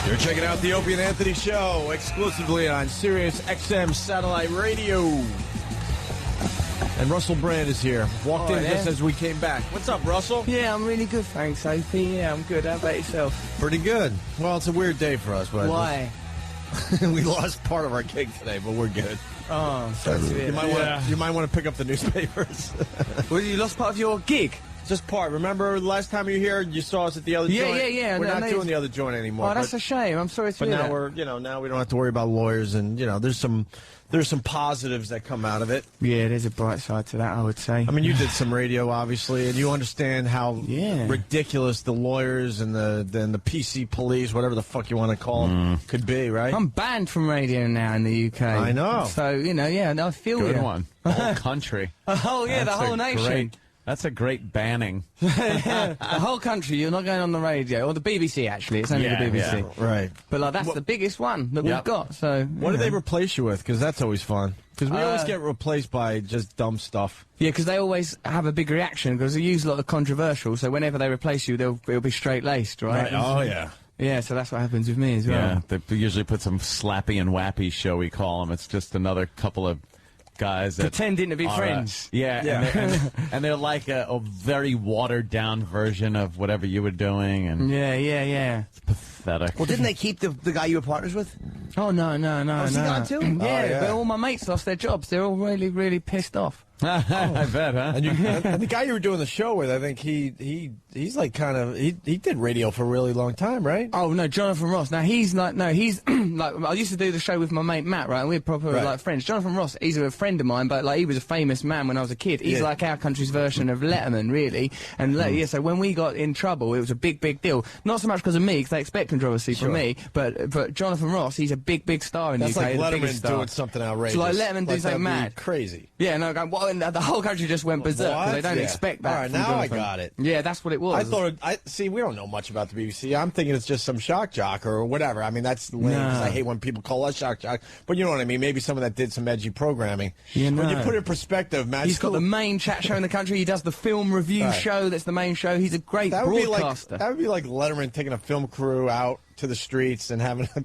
You're checking out the Opie and Anthony Show exclusively on Sirius XM Satellite Radio. And Russell Brand is here. Walked in just as we came back. What's up, Russell? Yeah, I'm really good, thanks, Opie. Yeah, I'm good. How about yourself? Pretty good. Well, it's a weird day for us. But Why? We lost part of our gig today, but we're good. Oh, sorry to hear that. You might want to pick up the newspapers. Well, you lost part of your gig? Just part. Remember the last time you were here, you saw us at the other joint? Yeah. We're not doing the other joint anymore. Oh, that's a shame. I'm sorry to hear that. But now we don't have to worry about lawyers, and there's some positives that come out of it. Yeah, there's a bright side to that, I would say. I mean, you did some radio, obviously, and you understand how ridiculous the lawyers and the PC police, whatever the fuck you want to call them, could be, right? I'm banned from radio now in the UK. I know. So, I feel Good you. one. The whole country. Oh, yeah, the whole nation. That's a great banning. The whole country, you're not going on the radio. Or the BBC, actually. It's only the BBC. Yeah, right. But, that's the biggest one that we've got. So, what do they replace you with? Because that's always fun. Because we always get replaced by just dumb stuff. Yeah, because they always have a big reaction, because they use a lot of controversial, so whenever they replace you, it'll be straight-laced, right? Oh, yeah. Yeah, so that's what happens with me as well. Yeah, they usually put some slappy and wappy show, we call them. It's just another couple of guys that pretending to be friends. And they're like a very watered down version of whatever you were doing, and it's pathetic. Well, didn't they keep the guy you were partners with? Oh no! Is he gone too? Yeah, but all my mates lost their jobs. They're all really, really pissed off. I bet, huh? And the guy you were doing the show with, I think he's like he did radio for a really long time, right? Oh no, Jonathan Ross. Now he's like like I used to do the show with my mate Matt, right? And we're proper like friends. Jonathan Ross, he's a friend of mine, but like he was a famous man when I was a kid. He's like our country's version of Letterman, really. And so when we got in trouble, it was a big deal. Not so much because of me, because they expect controversy from me, but Jonathan Ross, he's a big star in the UK. That's like Letterman doing something outrageous. So like Letterman do something mad, crazy. Yeah, no, what? And the whole country just went berserk because they don't expect that. All right, now Jonathan. I got it. Yeah, that's what it was. See, we don't know much about the BBC. I'm thinking it's just some shock jock or whatever. I mean, that's lame because I hate when people call us shock jock. But you know what I mean? Maybe someone that did some edgy programming. Yeah, When you put it in perspective, man. He's got the main chat show in the country. He does the film review show. That's the main show. He's a great broadcaster. That would be like Letterman taking a film crew out to the streets and having a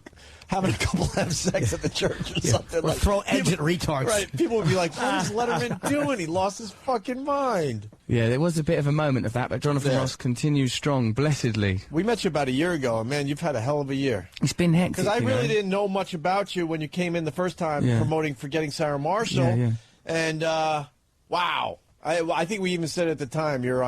couple have sex at the church or something. Or throw eggs at retards. Right. People would be like, what is Letterman doing? He lost his fucking mind. Yeah, there was a bit of a moment of that, but Jonathan Ross continues strong, blessedly. We met you about a year ago, and man, you've had a hell of a year. It's been hectic, because I really didn't know much about you when you came in the first time promoting Forgetting Sarah Marshall. And, wow. I think we even said at the time you're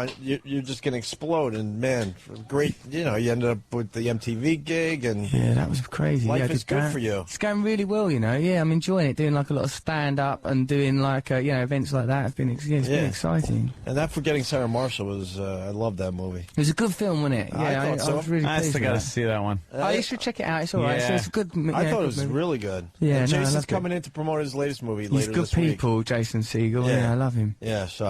just going to explode, and man, great. You ended up with the MTV gig, and that was crazy. Life is good for you. It's going really well, Yeah, I'm enjoying it. Doing like a lot of stand up and doing like events like that. It's been exciting. And that Forgetting Sarah Marshall was I love that movie. It was a good film, wasn't it? Yeah, I thought so. I was really pleased. I still got to see that one. Oh, you should check it out. It's all right. So it's a good. I thought it was really good. Yeah, and Jason's I coming in to promote his latest movie later this week. He's good people, Jason Segel. Yeah, I love him. Yeah, so.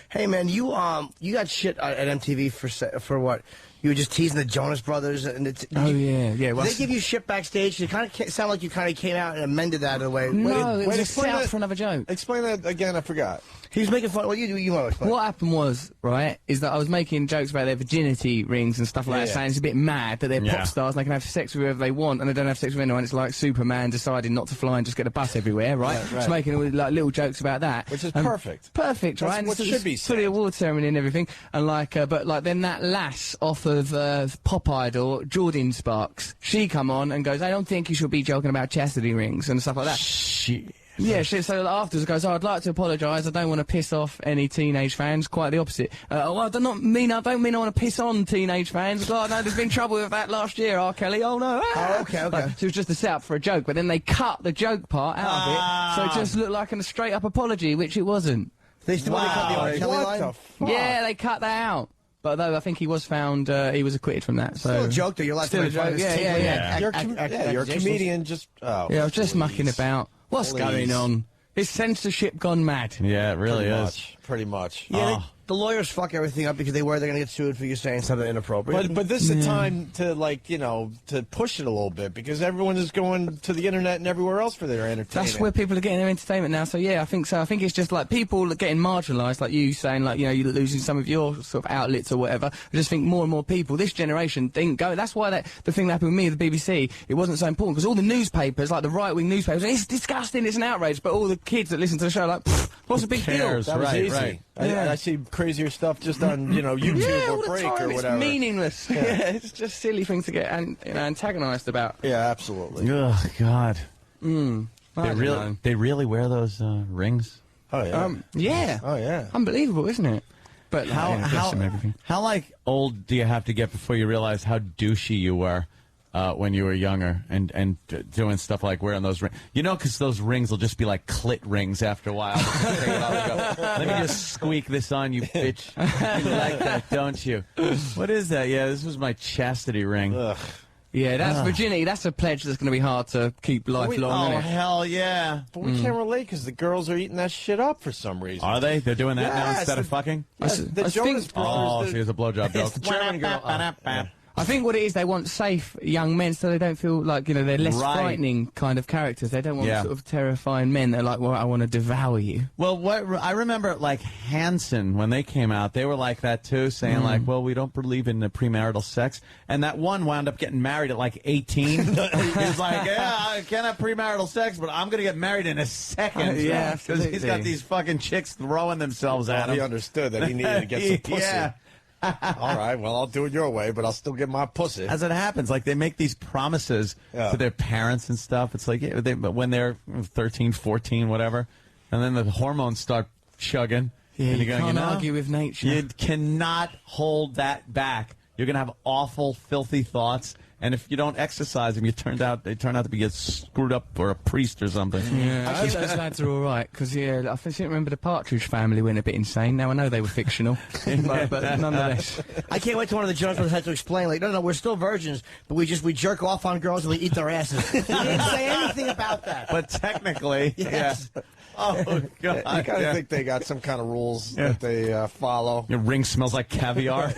Hey man, you got shit at MTV for what? You were just teasing the Jonas Brothers, and Well, they give you shit backstage? It kind of sound like you kind of came out and amended that in a way. No, it was a set up for another joke. Explain that again. I forgot. He was making fun. Well, you want to explain. What happened was, right, is that I was making jokes about their virginity rings and stuff like that, saying it's a bit mad that they're pop stars and they can have sex with whoever they want and they don't have sex with anyone. It's like Superman deciding not to fly and just get a bus everywhere, right? Just making all, like little jokes about that. Which is perfect. Perfect, right? That's what should be said. For the award ceremony and everything. And like, but like then that lass off of Pop Idol, Jordan Sparks, she come on and goes, I don't think you should be joking about chastity rings and stuff like that. Yeah, so afterwards goes, I'd like to apologise, I don't want to piss off any teenage fans, quite the opposite. Well, I don't mean I want to piss on teenage fans. God, no, there's been trouble with that last year, R. Kelly, oh no. Oh, okay. So it was just a setup for a joke, but then they cut the joke part out of it, so it just looked like a straight up apology, which it wasn't. They still want to cut the R. Kelly line? Yeah, they cut that out. But though I think he was found, he was acquitted from that. So still a joke, though. You're allowed to make fun of this. You're a comedian. I was just mucking about. What's going on? Is censorship gone mad? Yeah, it really is. Pretty much. Yeah, the lawyers fuck everything up because they're going to get sued for you saying something inappropriate. But this is a time to, like, you know, to push it a little bit because everyone is going to the internet and everywhere else for their entertainment. That's where people are getting their entertainment now. So yeah, I think so. I think it's just like people are getting marginalised, like you saying, like, you know, you're losing some of your sort of outlets or whatever. I just think more and more people, this generation, didn't go. That's why the thing that happened with me at the BBC, it wasn't so important because all the newspapers, like the right-wing newspapers, it's disgusting, it's an outrage. But all the kids that listen to the show, are like, what's a big deal? That was easy. Right. I see crazier stuff just on, you know, YouTube or Break or whatever. It's meaningless. Yeah. It's just silly things to get antagonised about. Yeah, absolutely. Oh God. They really wear those rings. Oh yeah. Yeah. Oh yeah. Unbelievable, isn't it? But how like old do you have to get before you realize how douchey you were when you were younger and doing stuff like wearing those rings? You know, because those rings will just be like clit rings after a while. Let me just squeak this on you, bitch. You like that, don't you? What is that? Yeah, this was my chastity ring. Ugh. Yeah, that's virginity. That's a pledge that's going to be hard to keep lifelong. Oh, hell yeah. But we can't relate because the girls are eating that shit up for some reason. Are they? They're doing that now instead of fucking? The Jonas Brothers. Oh, so here's a blowjob joke. The German girl. I think what it is, they want safe young men so they don't feel like, you know, they're less frightening kind of characters. They don't want sort of terrifying men. They're like, well, I want to devour you. Well, I remember, like, Hanson, when they came out, they were like that, too, saying, like, well, we don't believe in the premarital sex. And that one wound up getting married at, like, 18. He's like, yeah, I can't have premarital sex, but I'm going to get married in a second. Yeah, because he's got these fucking chicks throwing themselves at him. He understood that he needed to get some pussy. Yeah. All right, well, I'll do it your way, but I'll still get my pussy. As it happens, like, they make these promises to their parents and stuff. It's like, when they're 13, 14, whatever, and then the hormones start chugging. Yeah, and you can't argue with nature. You cannot hold that back. You're going to have awful, filthy thoughts. And if you don't exercise them, they turn out to be screwed up or a priest or something. Yeah, I hope those lads are all right, because, yeah, I think remember the Partridge Family went a bit insane. Now, I know they were fictional, but nonetheless. I can't wait till one of the Jonas Brothers had to explain, like, no, we're still virgins, but we jerk off on girls and we eat their asses. He didn't say anything about that. But technically, yes. Yeah. Oh, God. I kind of think they got some kind of rules that they follow. Your ring smells like caviar.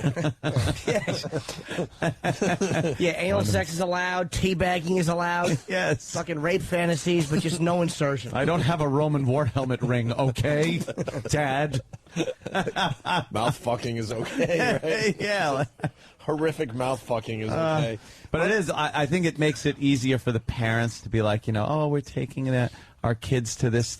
Yeah, anal sex is allowed, teabagging is allowed. Yes. Fucking rape fantasies, but just no insertion. I don't have a Roman war helmet ring, okay, Dad? Mouth fucking is okay, right? Yeah. Horrific mouth fucking is okay. But it is, I think it makes it easier for the parents to be like, you know, oh, we're taking our kids to this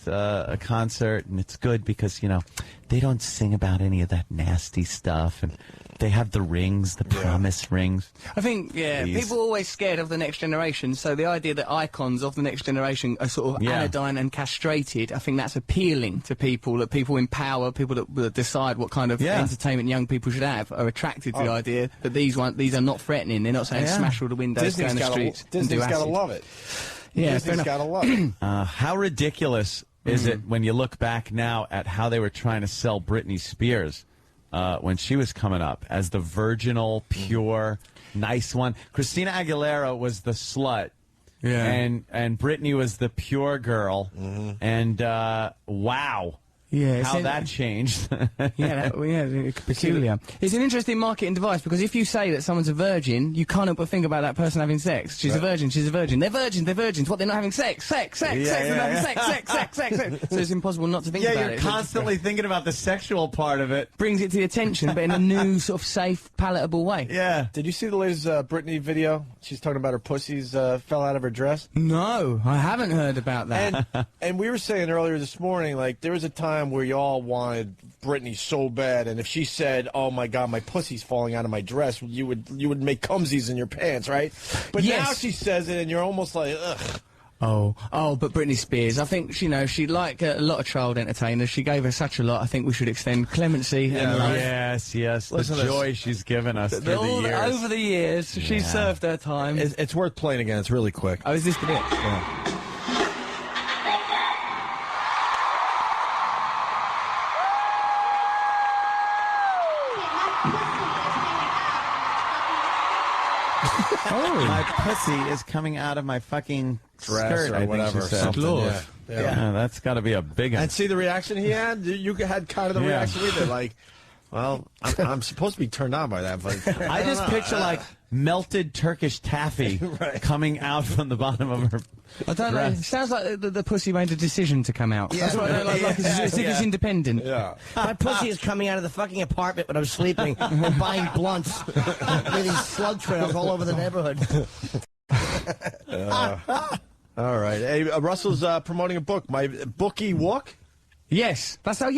concert, and it's good because, you know, they don't sing about any of that nasty stuff, and they have the rings, the promise rings. I think, people are always scared of the next generation, so the idea that icons of the next generation are sort of anodyne and castrated, I think that's appealing to people, that people in power, people that decide what kind of entertainment young people should have, are attracted to the idea that these are not threatening. They're not saying smash all the windows, go in the streets, Disney's got to love it. Yeah, Disney's got to love it. How ridiculous is it when you look back now at how they were trying to sell Britney Spears when she was coming up as the virginal, pure, nice one? Christina Aguilera was the slut. Yeah. And Britney was the pure girl. And wow. Yeah, how that changed. Peculiar. It's an interesting marketing device because if you say that someone's a virgin, you can't help but think about that person having sex. She's a virgin, she's a virgin. They're virgins, they're virgins. What, they're not having sex? They're not having sex. So it's impossible not to think about it. Yeah, you're constantly thinking about the sexual part of it. Brings it to your attention, but in a new, sort of safe, palatable way. Yeah. Did you see the latest Britney video? She's talking about her pussies fell out of her dress. No, I haven't heard about that. And we were saying earlier this morning, like, there was a time where y'all wanted Britney so bad, and if she said, "Oh my God, my pussy's falling out of my dress," you would make cumsies in your pants, right? But now she says it, and you're almost like, ugh. Oh, but Britney Spears, I think, you know, she, like a lot of child entertainers, she gave her such a lot, I think we should extend clemency and love. Yes, the joy she's given us through the years. Over the years, she's served her time. It's worth playing again, it's really quick. Oh, is this the bit? Yeah. My pussy is coming out of my fucking dress skirt, or whatever. Yeah, that's got to be a big one. And see the reaction he had? You had kind of the reaction we did. Like, Well, I'm supposed to be turned on by that, but I just picture like melted Turkish taffy coming out from the bottom of her. I don't know. It sounds like the pussy made a decision to come out. Yeah. That's what I like as if it's independent. yeah. My pussy is coming out of the fucking apartment when I'm sleeping and buying blunts. With these slug trails all over the neighborhood. All right. Hey, Russell's promoting a book, My Bookie Walk. Yes, that's my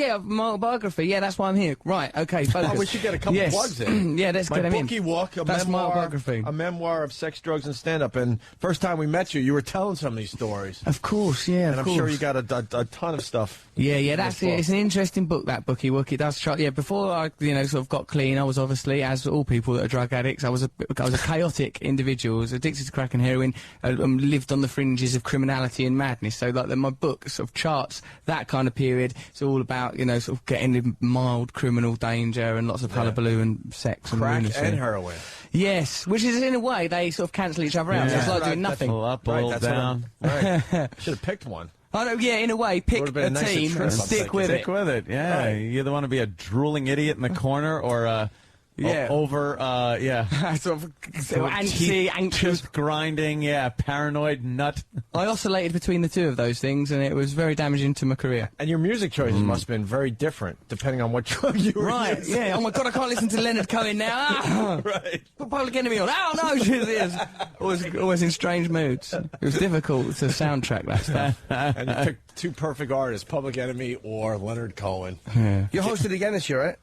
autobiography. Yeah, that's why I'm here. Right, okay, focus. Oh, we should get a couple plugs in. Yeah, let's get them in. My Bookie Walk, That's my autobiography. A memoir of sex, drugs, and stand-up. And first time we met you were telling some of these stories. Of course, yeah, and of I'm course. sure you got a ton of stuff. Yeah, that's it. It's an interesting book, that Bookie Walk. It does try. Yeah, before I, sort of got clean, I was obviously, as all people that are drug addicts, I was a chaotic individual. I was addicted to crack and heroin. Lived on the fringes of criminality and madness. So, like, my book sort of charts that kind of period. It's all about, sort of getting in mild criminal danger and lots of hullabaloo and sex and crack lunacy. and heroin. Yes, which is in a way they sort of cancel each other out. So it's like doing nothing. Pull up, pull down. Right. Should have picked one. I know, yeah, in a way, pick a team and stick with it. Stick with it, yeah. Right. You either want to be a drooling idiot in the corner or sort of anxious, grinding, paranoid nut. I oscillated between the two of those things, and it was very damaging to my career. And your music choices must have been very different, depending on what drug you were using. Yeah. Oh my God, I can't listen to Leonard Cohen now. Right. Put Public Enemy on. Oh no, she is. Always in strange moods. It was difficult to soundtrack that stuff. And you picked two perfect artists, Public Enemy or Leonard Cohen. Yeah. You're hosted again this year, right?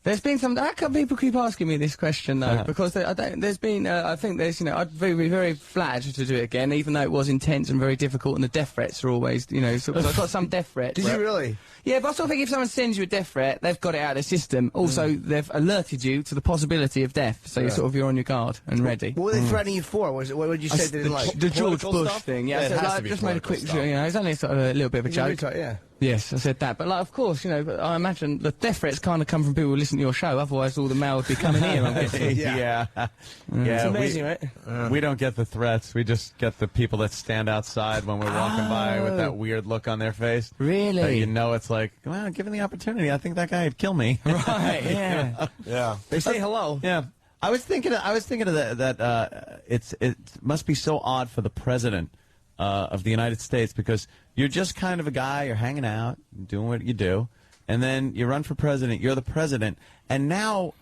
There's been some. How come people keep asking me this question though? Because there's been. I think there's. I'd be very flattered to do it again, even though it was intense and very difficult, and the death threats are always. So I've got some death threats. Did you really? Yeah, but I sort of think if someone sends you a death threat, they've got it out of their system. Also, they've alerted you to the possibility of death, so you're on your guard and ready. What were they threatening you for? What did you say they didn't like? The George Bush stuff? thing. Yeah, it so, has like, to be just made a quick. stuff. It's only sort of a little bit of a joke. Yeah. Yes, I said that. But, like, of course, but I imagine the death threats kind of come from people who listen to your show. Otherwise, all the mail would be coming here, I'm guessing. Yeah. It's amazing, right? We don't get the threats. We just get the people that stand outside when we're walking by with that weird look on their face. Really? It's like, well, given the opportunity, I think that guy would kill me. Right, yeah. Yeah. They say hello. Yeah. I was thinking of that it must be so odd for the president of the United States, because you're just kind of a guy, you're hanging out, doing what you do, and then you run for president, you're the president, and now,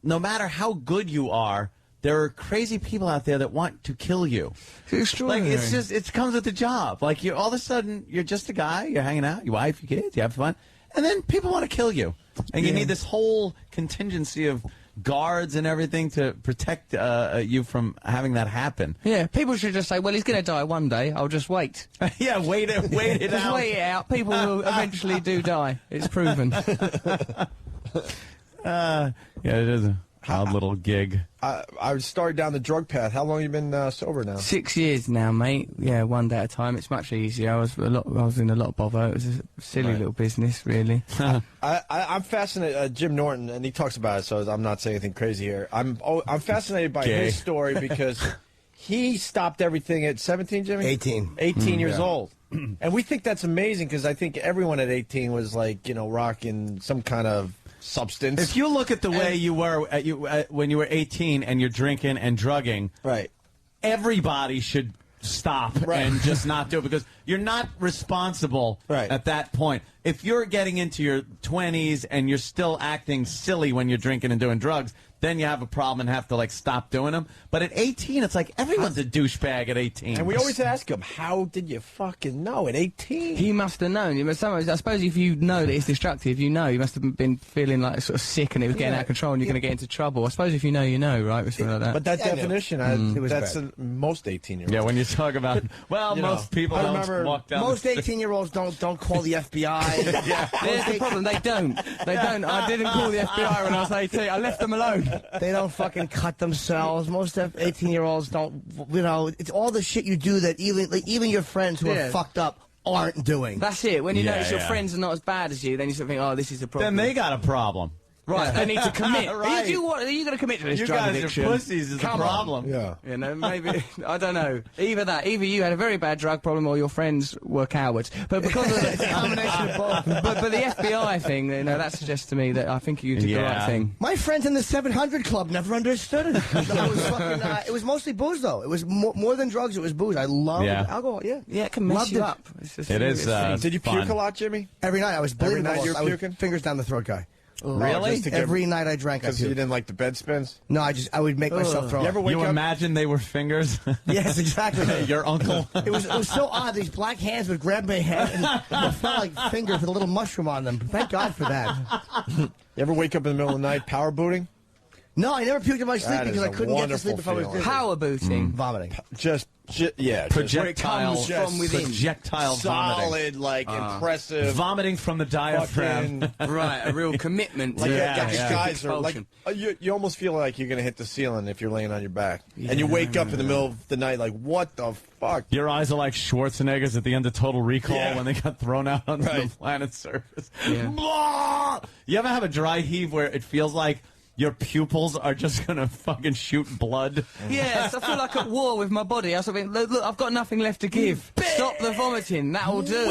no matter how good you are, there are crazy people out there that want to kill you. It's extraordinary. Like, it comes with the job. Like, all of a sudden, you're just a guy, you're hanging out, your wife, your kids, you have fun, and then people want to kill you. And you need this whole contingency of guards and everything to protect you from having that happen. Yeah, people should just say, well, he's going to die one day, I'll just wait. Yeah, wait it Just out. wait it out. People will eventually do die. It's proven. Yeah, it is a odd little gig. I started down the drug path. How long have you been sober now? 6 years now, mate. Yeah, one day at a time. It's much easier. I was in a lot of bother. It was a silly little business, really. I'm fascinated. Jim Norton, and he talks about it, so I'm not saying anything crazy here. I'm fascinated by his story because he stopped everything at 17, Jimmy? 18. 18 years old. And we think that's amazing because I think everyone at 18 was like, rocking some kind of substance. If you look at the way you were when you were 18 and you're drinking and drugging, right, everybody should stop and just not do it, because you're not responsible at that point. If you're getting into your 20s and you're still acting silly when you're drinking and doing drugs, then you have a problem and have to, like, stop doing them. But at 18, it's like everyone's a douchebag at 18. And we always ask him, how did you fucking know at 18? He must have known. I suppose if you know that it's destructive, you must have been feeling like sort of sick and it was getting out of control and you're going to get into trouble. I suppose if you know, right? With something like that. But that definition, that's most 18-year-olds. Yeah, when you talk about, most people don't walk down most 18-year-olds don't call the FBI. There's the problem. They don't. I didn't call the FBI when I was 18. I left them alone. They don't fucking cut themselves. Most 18-year-olds don't. It's all the shit you do that even your friends who are fucked up aren't doing. That's it. When you notice your friends are not as bad as you, then you sort of think, oh, this is a problem. Then they got a problem. Right, they need to commit. Right. Are you going to commit to this You drug guys addiction? are pussies is the problem. Yeah. You know, maybe, I don't know. Either you had a very bad drug problem or your friends were cowards. But because of the combination of both. But the FBI thing, you know, that suggests to me that I think you did the right thing. My friends in the 700 Club never understood it. It was mostly booze, though. It was more than drugs, it was booze. I love alcohol, yeah. Yeah, it can mess Loved you it. up. It's just It is, Did you puke a lot, Jimmy? Every night I was bleeding. night you're I was puking? fingers down the throat guy. Really? Just to get- Every night I drank. Because you didn't like the bed spins? No, I would make myself throw You up. ever wake You up? imagine they were fingers? Yes, exactly. Your uncle? It was so odd. These black hands would grab my head, and it felt like fingers with a little mushroom on them. Thank God for that. You ever wake up in the middle of the night power booting? No, I never puked in my sleep That because is I a couldn't get to sleep if I was wonderful dizzy. Power booting. Vomiting. Yeah. Projectile. comes from within. Projectile vomiting. Solid, like, impressive. Vomiting from the diaphragm. Fucking, Right, a real commitment to like, Yeah, these yeah. guys are like, you almost feel like you're going to hit the ceiling if you're laying on your back. And you wake up in the middle of the night like, what the fuck? Your eyes are like Schwarzenegger's at the end of Total Recall Yeah. when they got thrown out onto the Right. planet's surface. Yeah. Blah! You ever have a dry heave where it feels like your pupils are just gonna fucking shoot blood? Yes, I feel like at war with my body. I sort of think, look, I've got nothing left to give. Stop the vomiting. That'll do.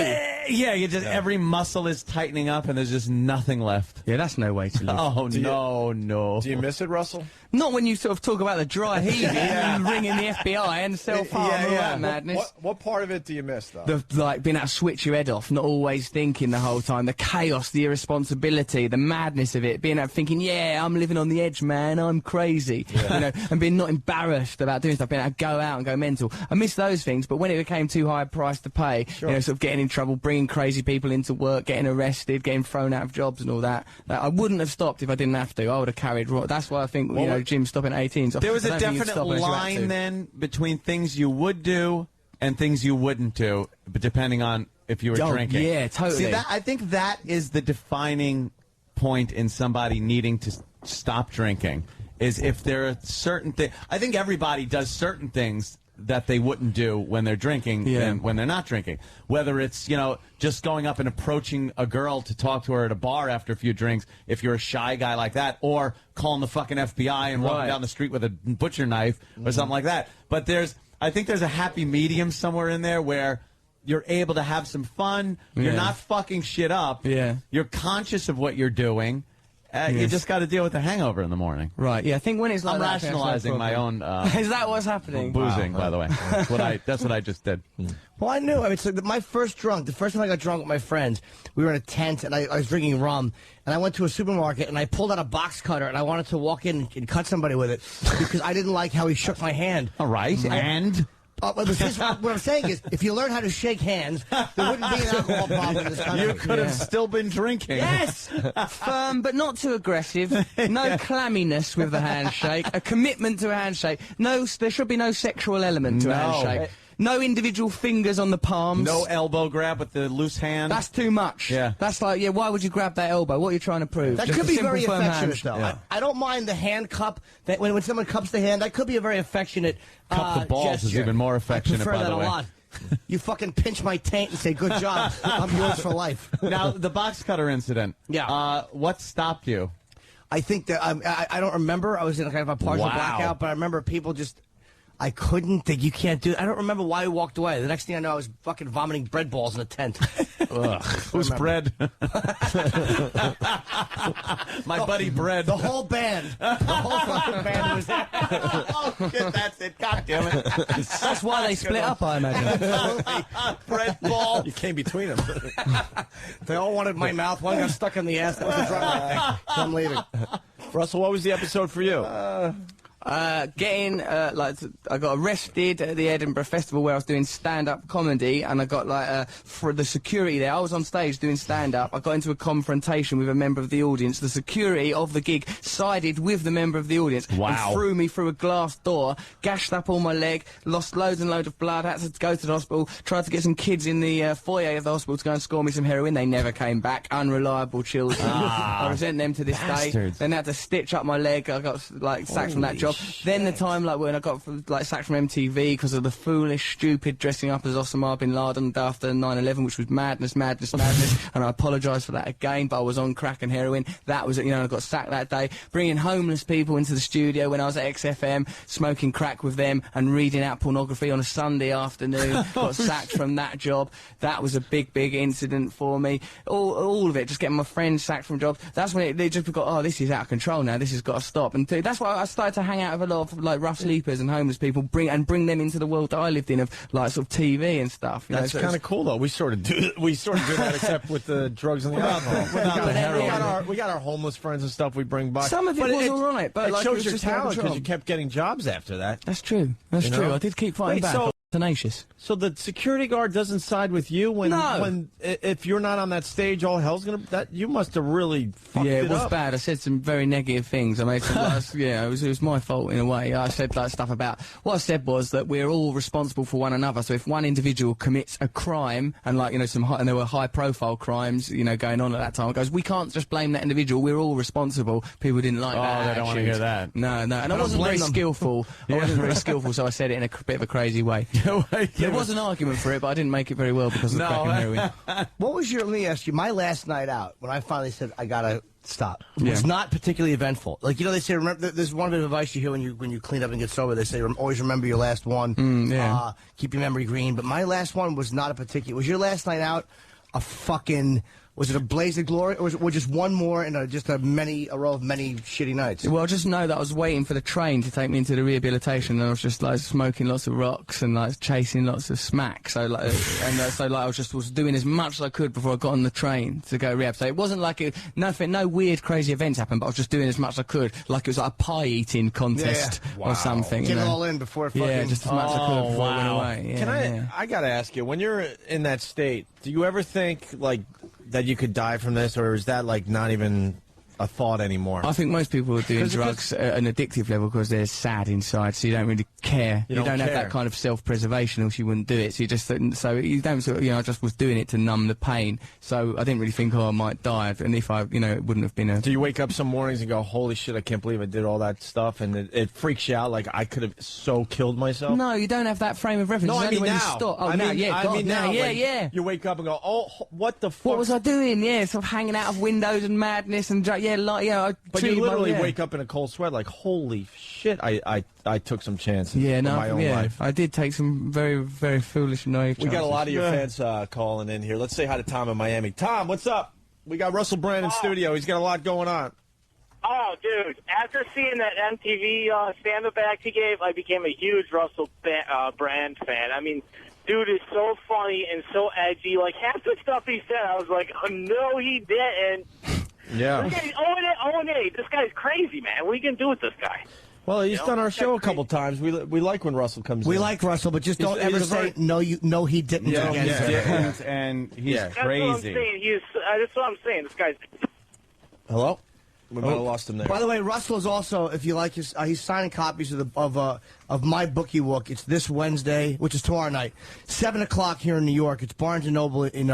Yeah, every muscle is tightening up and there's just nothing left. Yeah, that's no way to live. Oh, no. Do you miss it, Russell? Not when you sort of talk about the dry heaving and ringing the FBI and self-harm and all that madness. What part of it do you miss, though? The, like, being able to switch your head off, not always thinking the whole time, the chaos, the irresponsibility, the madness of it, being able to thinking, yeah, I'm living on the edge, man, I'm crazy, you know, and being not embarrassed about doing stuff, being able to go out and go mental. I miss those things, but when it became too high a price to pay, you know, sort of getting in trouble, bringing crazy people into work, getting arrested, getting thrown out of jobs and all that, I wouldn't have stopped if I didn't have to. I would have carried. That's why I think, you know, Jim stopping at 18. So There was I a don't think you'd definite stop unless you had to. line then between things you would do and things you wouldn't do, but depending on if you were Oh, drinking. yeah, totally. See, I think that is the defining point in somebody needing to stop drinking, is if there are certain things. I think everybody does certain things that they wouldn't do when they're drinking and when they're not drinking. Whether it's, you know, just going up and approaching a girl to talk to her at a bar after a few drinks, if you're a shy guy like that, or calling the fucking FBI and walking down the street with a butcher knife or something like that. But I think there's a happy medium somewhere in there where you're able to have some fun, you're not fucking shit up, you're conscious of what you're doing. You just got to deal with the hangover in the morning. Right, yeah, I think when it's like I'm that, rationalizing my own Is that what's happening? boozing, by the way. That's what I just did. Well, I knew. I mean, so my first drunk, the first time I got drunk with my friends, we were in a tent, and I was drinking rum, and I went to a supermarket, and I pulled out a box cutter, and I wanted to walk in and cut somebody with it, because I didn't like how he shook my hand. All right, and... What I'm saying is, if you learn how to shake hands, there wouldn't be an alcohol problem in this country. You could have still been drinking. Yes! Firm, but not too aggressive. No clamminess with the handshake. A commitment to a handshake. No, there should be no sexual element to a handshake. No individual fingers on the palms. No elbow grab with the loose hand. That's too much. Yeah. That's like, why would you grab that elbow? What are you trying to prove? That Just could a be simple, very firm affectionate, hand. though. Yeah. I don't mind the hand cup. That when someone cups the hand, that could be a very affectionate Cup the balls is gesture. even more affectionate, I prefer by that the way. a lot. You fucking pinch my taint and say, good job, I'm yours for life. Now, the box cutter incident. Yeah. What stopped you? I think that, I don't remember. I was in kind of a partial blackout, but I remember people just... I couldn't think you can't do it. I don't remember why we walked away. The next thing I know, I was fucking vomiting bread balls in a tent. Ugh. Who's bread? My buddy Bread. The whole band. The whole fucking band was there. Oh, shit, that's it. God damn it. That's why they split up, I imagine. Bread ball. You came between them. They all wanted my mouth. One got stuck in the ass. That was the drunk right thing. So I'm leaving. Russell, what was the episode for you? I got arrested at the Edinburgh Festival where I was doing stand-up comedy, and I got for the security there. I was on stage doing stand-up. I got into a confrontation with a member of the audience. The security of the gig sided with the member of the audience and threw me through a glass door, gashed up all my leg, lost loads and loads of blood, had to go to the hospital, tried to get some kids in the foyer of the hospital to go and score me some heroin. They never came back. Unreliable children. I resent them to this day. Then I had to stitch up my leg. I got sacked from that job. Then the time like when I got like sacked from MTV because of the foolish, stupid dressing up as Osama bin Laden after 9/11, which was madness, and I apologised for that again. But I was on crack and heroin. That was, I got sacked that day. Bringing homeless people into the studio when I was at XFM, smoking crack with them and reading out pornography on a Sunday afternoon. Got sacked from that job. That was a big incident for me. All of it, just getting my friends sacked from jobs. That's when they just got, oh, this is out of control now. This has got to stop. And that's why I started to hang out with a lot of like rough sleepers and homeless people, bring them into the world that I lived in of like sort of TV and stuff. That's kind of cool though. We sort of do that, except with the drugs and the alcohol. Without the heroin. We got our homeless friends and stuff we bring by. Some of it was all right, but it shows your talent because you kept getting jobs after that. That's true. That's true. I did keep fighting back. Tenacious. So the security guard doesn't side with you when if you're not on that stage, all hell's gonna. You must have really fucked it up. Yeah, it was bad. I said some very negative things. I made some. It was my fault in a way. I said like stuff about what I said was that we're all responsible for one another. So if one individual commits a crime and like and there were high profile crimes going on at that time, it goes, we can't just blame that individual. We're all responsible. People didn't like that. Oh, they don't want to hear that. No, and I wasn't very skillful. I wasn't very skillful, so I said it in a bit of a crazy way. There was an argument for it, but I didn't make it very well because of the crack and heroin. What was let me ask you, my last night out, when I finally said, I gotta stop, was not particularly eventful. Like, they say, remember, there's one bit of advice you hear when you clean up and get sober. They say, always remember your last one. Keep your memory green. But my last one was not a particular. Was your last night out a fucking... Was it a blaze of glory, or was it just one more and just a row of many shitty nights? Well, I just know that I was waiting for the train to take me into the rehabilitation, and I was just like smoking lots of rocks and like chasing lots of smack. So like, I was doing as much as I could before I got on the train to go rehab. So it wasn't like no weird crazy events happened, but I was just doing as much as I could, like it was like a pie eating contest or something. Get it all in before it fucking... just as much as I could before it went away. Yeah, I gotta ask you, when you're in that state, do you ever think like that you could die from this, or is that like not even a thought anymore? I think most people are doing drugs at an addictive level because they're sad inside, so you don't really care. You don't have that kind of self-preservation, else you wouldn't do it. So you don't I just was doing it to numb the pain. So I didn't really think, I might die, and if I, it wouldn't have been a... Do you wake up some mornings and go, holy shit, I can't believe I did all that stuff, and it freaks you out, like I could have so killed myself? No, you don't have that frame of reference. No, I mean now. You stop. Oh, now, yeah. You wake up and go, oh, what the fuck? What was I doing? Yeah, sort of hanging out of windows and madness and But you literally wake up in a cold sweat, like, holy shit, I took some chances in my own life. I did take some very, very foolish and naive chances. We got a lot of your fans calling in here. Let's say hi to Tom in Miami. Tom, what's up? We got Russell Brand in studio. He's got a lot going on. Oh, dude, after seeing that MTV stand-up act he gave, I became a huge Russell Brand fan. I mean, dude is so funny and so edgy. Like, half the stuff he said, I was like, oh, no, he didn't. Yeah. This guy's O&A. This guy's crazy, man. What are you going to do with this guy? Well, he's done our show a couple times. We like when Russell comes in. We like Russell, but just don't ever say, no, he didn't. And he's crazy. That's what I'm saying. This guy's... Hello? We might have lost him there. By the way, Russell is also, if you like, he's signing copies of My Bookie Book. It's this Wednesday, which is tomorrow night, 7 o'clock here in New York. It's Barnes & Noble in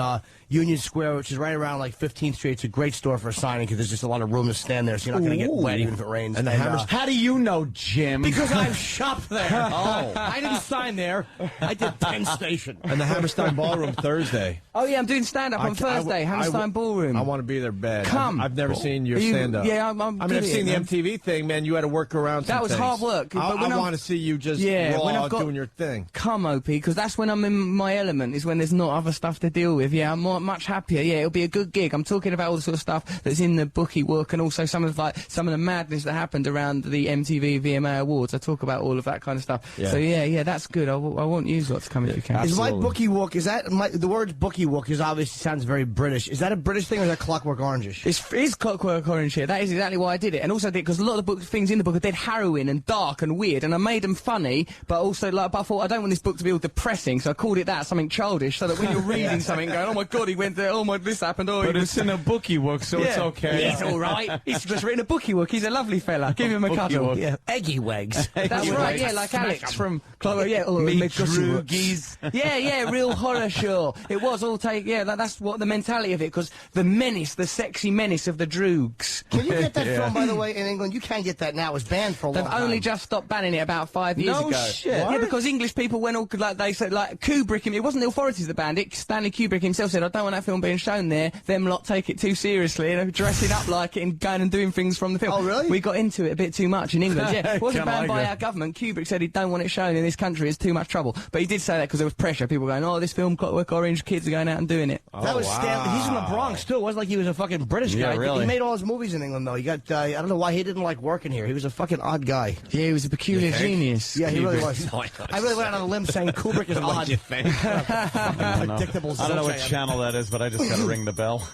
Union Square, which is right around like 15th Street. It's a great store for signing because there's just a lot of room to stand there, so you're not going to get wet even if it rains. And how do you know, Jim? Because I've shopped there. I didn't sign there. I did Penn Station. And the Hammerstein Ballroom Thursday. Oh, yeah, I'm doing stand-up on Thursday, Hammerstein Ballroom. I want to be there bad. Come. I've never seen your stand-up. Yeah, I've seen the MTV thing, man. You had to work around some That was things. hard work. I want to see you just raw doing your thing. Come, Opie, because that's when I'm in my element, is when there's not other stuff to deal with. Yeah, I'm much happier. Yeah, it'll be a good gig. I'm talking about all the sort of stuff that's in the bookie work and also some of the madness that happened around the MTV VMA Awards. I talk about all of that kind of stuff. Yeah. So, yeah, that's good. I want you lot to come into account. Is My Bookie Walk, the word bookie walk is obviously sounds very British. Is that a British thing or is that Clockwork Orange-ish? It's Clockwork Orange here. That is exactly why I did it. And also because a lot of the things in the book are dead harrowing and dark and weird, and I made them funny, but also but I thought I don't want this book to be all depressing, so I called it that, something childish, so that when you're reading something going, oh my god, he went there, oh my, this happened, but it's in a bookie book, so it's okay. He's all right. He's just written a bookie book. He's a lovely fella. Give him a cuddle. Yeah. Eggy Wags. That's right. Yeah, like Alex from Clover. Yeah, Droogies. Yeah, real horror show. It was all take. Yeah, that's what the mentality of it, because the menace, the sexy menace of the droogs. Can you get that film, by the way, in England? You can't get that now. It was banned for a long They've time. only just stopped banning it about 5 years ago. No shit. Yeah, because English people went all, like, they said, like, Kubrick, it wasn't the authorities that banned it. Stanley Kubrick himself said, I don't want that film being shown there. Them lot take it too seriously, and dressing up like it and going and doing things from the film. Oh, really? We got into it a bit too much in England, yeah. It wasn't Come banned on, by go. our government. Kubrick said he don't want it shown in this country. It's too much trouble. But he did say that because there was pressure. People going, oh, this film Clockwork Orange, kids are going out and doing it. That was Stanley. He's from the Bronx, too. It wasn't like he was a fucking British Yeah, guy. really. He made all his movies in England, though. He got, I don't know why he didn't like working here. He was a fucking odd guy. Yeah, he was a peculiar genius. Yeah, he really Kubrick. was. I really went out on a limb saying Kubrick is odd. you think? Predictable. I don't know what zilch. channel that is, but I just got to ring the bell.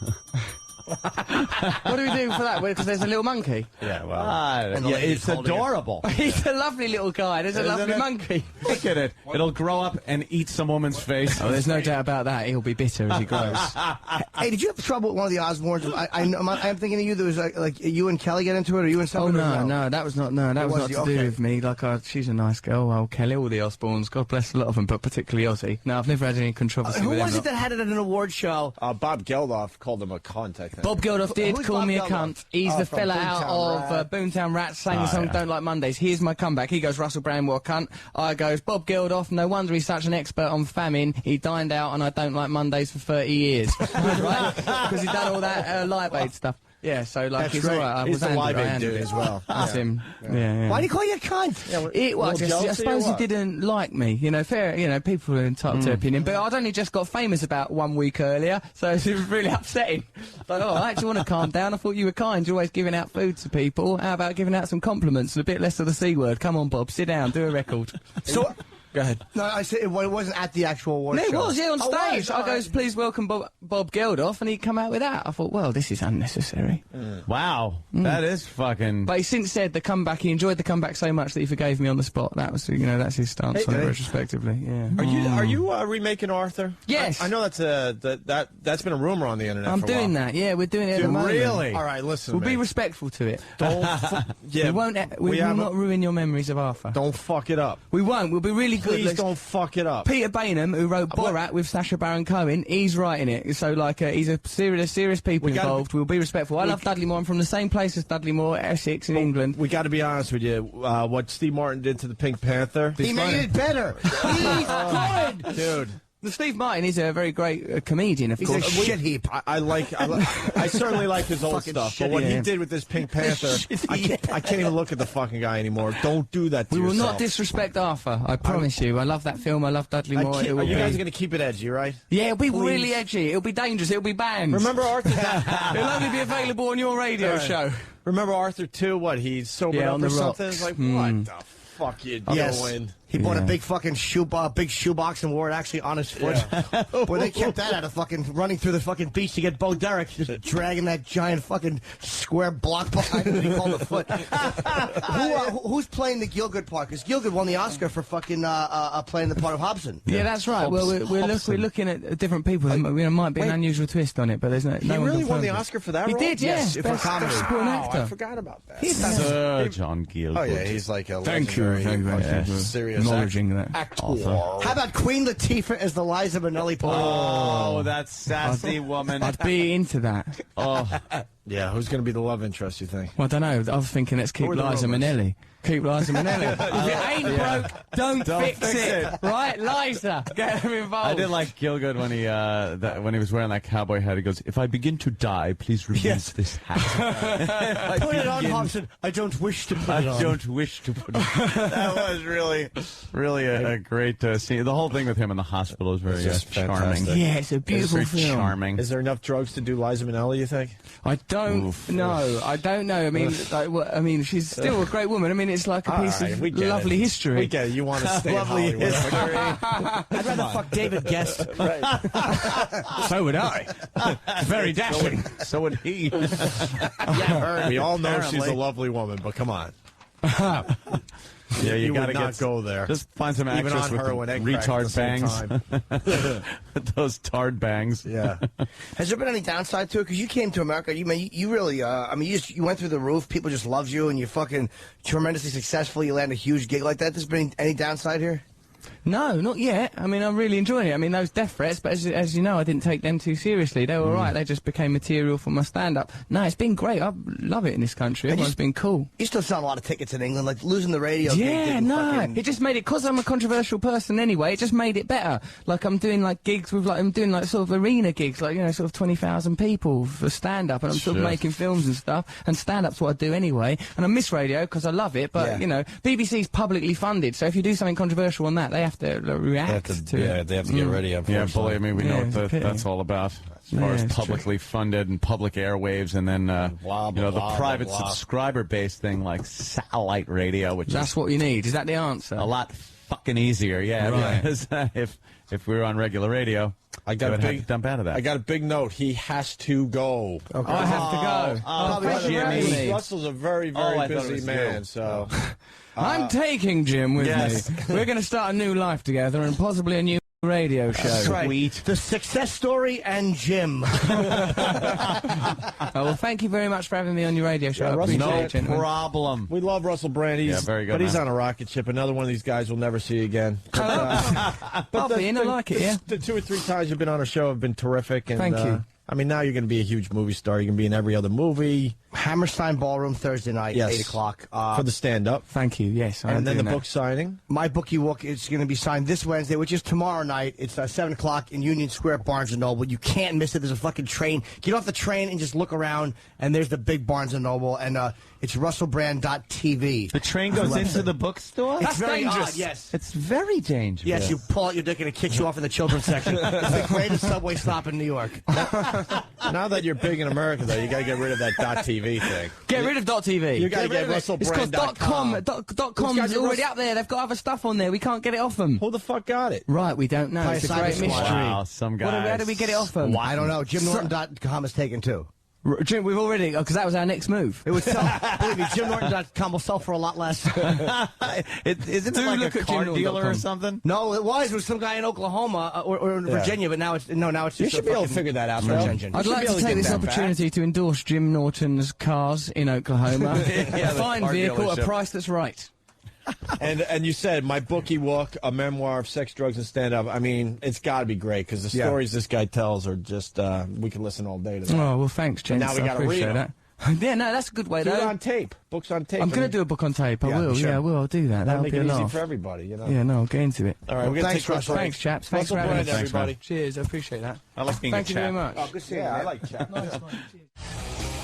What do we do for that? Because there's a little monkey. Yeah, well. the yeah, lady's it's holding it. adorable. He's a lovely little guy. There's a lovely it? monkey. Look at it. It'll grow up and eat some woman's face. Oh, there's no doubt about that. He'll be bitter as he grows. Hey, did you have trouble with one of the Osbournes? I'm thinking of you. There was like you and Kelly get into it, or you and Oh somebody? no, that was not. No, that was was not you? to do Okay. with me. Like, she's a nice girl. Oh, Kelly, all the Osbournes. God bless a lot of them, but particularly Ozzy. No, I've never had any controversy Who with them. was it that had it at an award show? Bob Geldof called him a cunt, I think. Bob Geldof did Who's call Bob me a Geldof? cunt. He's Oh, the from fella out Boomtown of Boomtown Rats, sang the song yeah. Don't Like Mondays. Here's my comeback. He goes, Russell Brand, what a cunt. I goes, Bob Geldof, no wonder he's such an expert on famine. He dined out and I don't like Mondays for 30 years. Right? Because he's done all that Live Aid stuff. Yeah, so like That's he's right. alright. He's the Live Aid dude as well. That's him. Yeah. Why do you call you a cunt? Well, little I jealousy or suppose he what? didn't like me. You know, fair. You know, people are entitled to their opinion. But I'd only just got famous about 1 week earlier, so it was really upsetting. Like, all right, do you want to calm down? I thought you were kind. You're always giving out food to people. How about giving out some compliments and a bit less of the C word? Come on, Bob, sit down, do a record. So, Go ahead. no, I said it wasn't at the actual award No, it show. was, yeah, on Oh, stage. was? I All goes, right. please welcome Bob Geldof, and he'd come out with that. I thought, well, this is unnecessary. Wow, that is fucking. But he since said the comeback, he enjoyed the comeback so much that he forgave me on the spot. That was, you know, that's his stance on it hey. retrospectively, yeah. Are you remaking Arthur? Yes. I know that's that's been a rumor on the internet. I'm for a while. doing that, yeah, we're doing it at the moment. Really? All right, listen. We'll to be me. respectful to it. Don't. Yeah, we won't. We will have not ruin your memories of Arthur. Don't fuck it up. We won't. We'll be really good. Please Let's- don't fuck it up. Peter Bainham, who wrote Borat with Sacha Baron Cohen, he's writing it. So, like, he's a serious people We gotta involved. We'll be respectful. I love Dudley Moore. I'm from the same place as Dudley Moore, Essex, in England. We got to be honest with you. What Steve Martin did to the Pink Panther, He made it better. He's good. dude. Steve Martin is a very great comedian, of He's course. a shit heap. I certainly like his old Fucking stuff, but shitty, what he yeah. did with this Pink Panther, I can't even look at the fucking guy anymore. Don't do that to We will yourself. not disrespect Arthur. I promise you. I love that film. I love Dudley I Moore. can't- It will you guys are be. going to keep it edgy, right? Yeah, it'll be Please. really edgy. It'll be dangerous. It'll be banned. Remember Arthur? It'll only be available on your radio show. Remember Arthur too? What, he's sobered Yeah, up on or the something? rocks. It's like, what the fuck you Yes. doing? He bought a Yeah. big fucking big shoebox and wore it actually on his foot. Boy, they kept that out of fucking running through the fucking beach to get Bo Derek, just dragging that giant fucking square block behind him that he called a foot. Who's playing the Gielgud part? Because Gielgud won the Oscar for fucking playing the part of Hobson. Yeah, that's right. Well, we're looking at different people. There might be an unusual twist on it, but there's no. He no one really won confirmed the it. Oscar for that He role? did, yes. for Best comedy. supporting Wow, actor. I forgot about that. Sir John Gielgud. Oh yeah, he's like a Thank you. legendary, Thank you very fucking much for serious acknowledging that. actor. How about Queen Latifah as the Liza Minnelli part? Oh, that sassy woman. I'd be into that. Oh, Yeah, who's going to be the love interest, you think? Well, I don't know. I was thinking, let's keep Who are the Liza rumors? Minnelli. Keep Liza Minnelli. If it ain't broke, don't fix it. Right, Liza, get her involved. I did like Gielgud when he when he was wearing that cowboy hat. He goes, "If I begin to die, please remove this hat." Put it on, Hobson. I don't wish to put I it on. don't wish to put it. That was really a great scene. The whole thing with him in the hospital is very It's just charming. fantastic. Yeah, it's a It's beautiful very film. charming. Is there enough drugs to do Liza Minnelli, you think? I don't know. I don't know. I mean, I mean, she's still a great woman. I mean, it's like a piece Alright, of we get lovely it. history. We get it. You want to stay in Lovely Hollywood. I'd rather fuck David Guest. So would I. Very dashing. So would he. We all know she's Apparently. a lovely woman, but come on. Yeah, You gotta would not get go there. Just find some Even actress on with heroin the egg crack at the retard same bangs. Those tard bangs. Yeah. Has there been any downside to it? Because you came to America, you really, I mean, you went through the roof. People just loved you, and you're fucking tremendously successful. You land a huge gig like that. There's been any downside here? No, not yet. I mean, I'm really enjoying it. I mean, those death threats, but as you know, I didn't take them too seriously. They were all right. They just became material for my stand-up. No, it's been great. I love it in this country. Everyone's been cool. You still sell a lot of tickets in England, like losing the radio. Yeah, no. It just made it, because I'm a controversial person anyway, it just made it better. Like, I'm doing, like, gigs with, like, I'm doing, like, sort of arena gigs, like, you know, sort of 20,000 people for stand-up, and I'm sort of making films and stuff, and stand-up's what I do anyway. And I miss radio because I love it, but, you know, BBC's publicly funded, so if you do something controversial on that, they have to react to it. Yeah, they have to get ready. Yeah, believe me, we know what that's all about. As far as publicly funded and public airwaves, and then the private subscriber-based thing like satellite radio, which that's what you need. Is that the answer? A lot fucking easier, yeah. Right. Because if we were on regular radio, I would have to dump out of that. I got a big note. He has to go. Okay. I have to go. Jimmy. Russell's a very, very busy man, so... I'm taking Jim with me. We're going to start a new life together and possibly a new radio show. That's right. Sweet. The success story and Jim. Well, thank you very much for having me on your radio show. No problem. We love Russell Brand. Very good. But he's on a rocket ship. Another one of these guys we'll never see again. I'll be in. I like it, yeah. The 2 or 3 times you've been on our show have been terrific. And, thank you. I mean, now you're going to be a huge movie star. You're going to be in every other movie. Hammerstein Ballroom Thursday night, 8 o'clock. For the stand-up. Thank you, yes. And then the book signing. My bookie book is going to be signed this Wednesday, which is tomorrow night. It's 7 o'clock in Union Square, Barnes & Noble. You can't miss it. There's a fucking train. Get off the train and just look around, and there's the big Barnes & Noble, and it's russellbrand.tv. The train goes into the bookstore? It's very dangerous. odd, yes. It's very dangerous. Yes, you pull out your dick and it kicks you off in the children's section. It's the greatest subway stop in New York. Now that you're big in America, though, you got to get rid of that .tv thing. Get rid of .tv. You got to get russellbrand.com. It's because .com is already up there. They've got other stuff on there. We can't get it off them. Who the fuck got it? Right, we don't know. It's a great mystery. Wow, some guys. How do we get it off them? I don't know. JimNorton.com is taken too. Jim, we've already, because that was our next move. It would sell, believe me, JimNorton.com will sell for a lot less. Isn't it like a car dealer or something? No, it was some guy in Oklahoma or in Virginia, but now it's just. You should be able to figure that out, though. I'd like to take this opportunity to endorse Jim Norton's cars in Oklahoma. A fine vehicle at a price that's right. And you said my bookie walk, a memoir of sex, drugs, and stand-up. I mean, it's got to be great because the stories this guy tells are just we can listen all day to that. Oh well, thanks, Jen. Now we got to read that. Yeah, no, that's a good way. Do it on tape. Books on tape. I'm going to do a book on tape. I will. Sure. Yeah, I will. I'll do that. That'll make be it a easy laugh for everybody. You know. Yeah, no, I'll get into it. All right, we're going to take Russell. Thanks, chaps. Thanks for having us, everybody. Cheers. I appreciate that. I like being Thank you very much. Oh, good seeing you. I like chat. Nice one. Cheers.